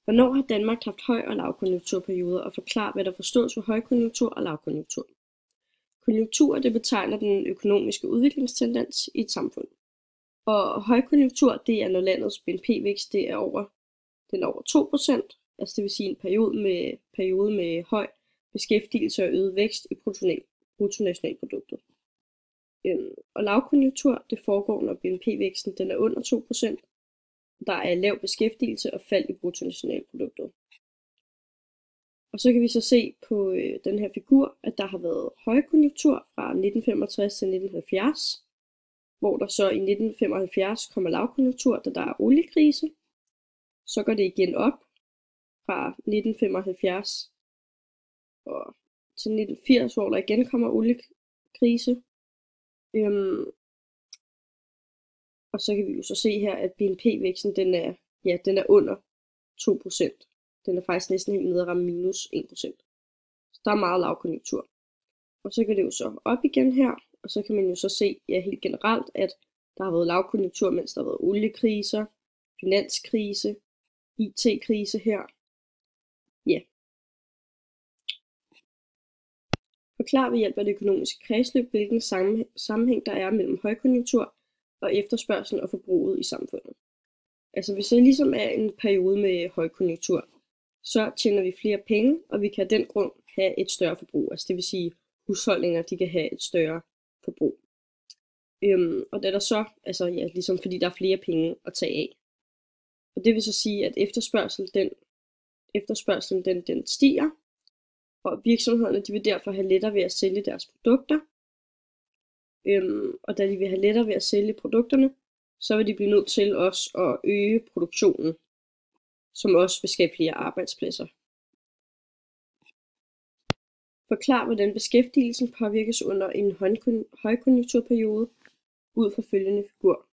Hvornår har Danmark haft høj- og lavkonjunkturperioder, og forklar, hvad der forstås ved højkonjunktur og lavkonjunktur. Konjunktur, det betegner den økonomiske udviklingstendens i et samfund. Og højkonjunktur, det er når landets BNP-vækst det er over 2%, altså det vil sige en periode med høj beskæftigelse og øget vækst i bruttonationalproduktet. Og lavkonjunktur, det foregår, når BNP-væksten den er under 2%, der er lav beskæftigelse og fald i bruttonationalproduktet. Og så kan vi så se på den her figur, at der har været højkonjunktur fra 1965 til 1970, hvor der så i 1975 kommer lavkonjunktur, da der er oliekrise. Så går det igen op fra 1975 og til 1980, hvor der igen kommer oliekrise. Og så kan vi jo så se her, at BNP-væksten den er under 2%. Den er faktisk næsten helt nede at ramme minus 1%. Så der er meget lavkonjunktur. Og så kan det jo så op igen her, og så kan man jo så se helt generelt, at der har været lavkonjunktur, mens der har været oliekriser, finanskrise, IT-krise her. Forklar ved hjælp af det økonomiske kredsløb, hvilken sammenhæng der er mellem højkonjunktur og efterspørgsel og forbruget i samfundet. Altså hvis det ligesom er en periode med højkonjunktur, så tjener vi flere penge, og vi kan af den grund have et større forbrug. Altså det vil sige, husholdninger de kan have et større forbrug. Og det er der så, ligesom fordi der er flere penge at tage af. Og det vil så sige, at efterspørgselen den stiger, og virksomhederne de vil derfor have lettere ved at sælge deres produkter. Og da de vil have lettere ved at sælge produkterne, så vil de blive nødt til også at øge produktionen, som også vil skabe flere arbejdspladser. Forklar, hvordan beskæftigelsen påvirkes under en højkonjunkturperiode ud fra følgende figur.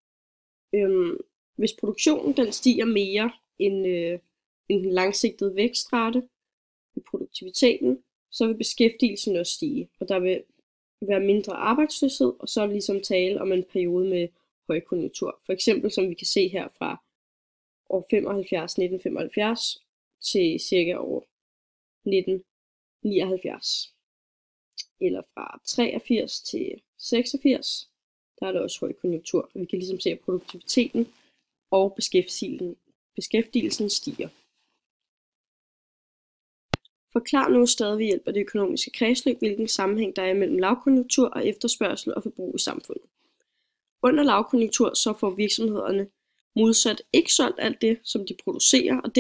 Hvis produktionen den stiger mere end den langsigtede vækstrate i produktiviteten, så vil beskæftigelsen også stige, og der vil være mindre arbejdsløshed, og så er vi ligesom tale om en periode med højkonjunktur. For eksempel som vi kan se her fra år 1975 til cirka år 1979. Eller fra 83 til 86, der er der også højkonjunktur. Vi kan ligesom se, at produktiviteten og beskæftigelsen stiger. Forklar nu stadig ved hjælp af det økonomiske kredsløb, hvilken sammenhæng der er mellem lavkonjunktur og efterspørgsel og forbrug i samfundet. Under lavkonjunktur så får virksomhederne modsat ikke solgt alt det, som de producerer, og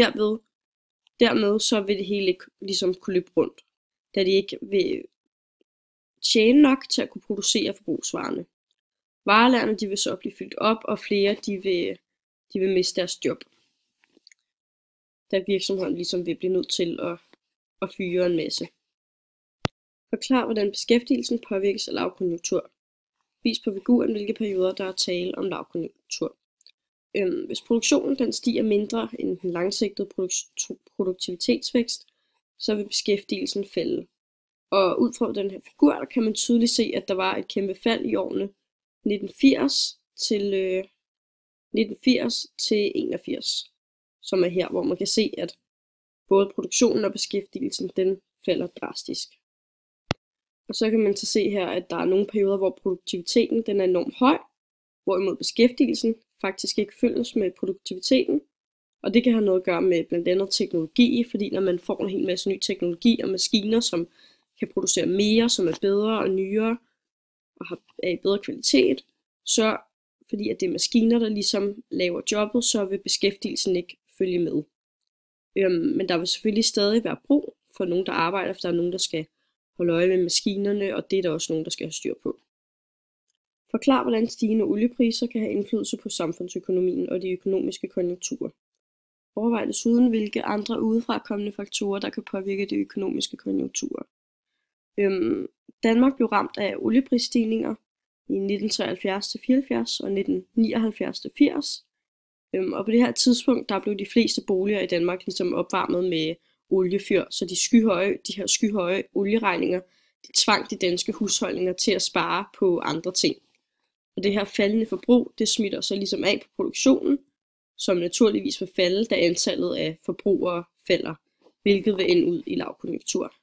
dermed så vil det hele ikke ligesom kunne løbe rundt, da de ikke vil tjene nok til at kunne producere forbrugsvarerne. Varelagerne de vil så blive fyldt op, og flere de vil miste deres job, da virksomheden ligesom vil blive nødt til at fyre en masse. Forklar, hvordan beskæftigelsen påvirkes af lavkonjunktur. Vis på figuren, hvilke perioder der er tale om lavkonjunktur. Hvis produktionen den stiger mindre end den langsigtede produktivitetsvækst, så vil beskæftigelsen falde. Og ud fra den her figur, der kan man tydeligt se, at der var et kæmpe fald i årene 1980 til 81, som er her, hvor man kan se, at både produktionen og beskæftigelsen, den falder drastisk. Og så kan man så se her, at der er nogle perioder, hvor produktiviteten den er enormt høj, hvorimod beskæftigelsen faktisk ikke følges med produktiviteten. Og det kan have noget at gøre med blandt andet teknologi, fordi når man får en hel masse ny teknologi og maskiner, som kan producere mere, som er bedre og nyere og er i bedre kvalitet, så fordi at det er maskiner, der ligesom laver jobbet, så vil beskæftigelsen ikke følge med. Men der vil selvfølgelig stadig være brug for nogen, der arbejder, for der er nogen, der skal holde øje med maskinerne, og det er der også nogen, der skal have styr på. Forklar, hvordan stigende oliepriser kan have indflydelse på samfundsøkonomien og de økonomiske konjunkturer. Overvej desuden, hvilke andre udefrakommende faktorer, der kan påvirke de økonomiske konjunkturer. Danmark blev ramt af olieprisstigninger i 1973-74 og 1979-80. Og på det her tidspunkt, der blev de fleste boliger i Danmark ligesom opvarmet med oliefyr, så de her skyhøje olieregninger, de tvang de danske husholdninger til at spare på andre ting. Og det her faldende forbrug, det smitter så ligesom af på produktionen, som naturligvis vil falde, da antallet af forbrugere falder, hvilket vil ende ud i lavkonjunktur.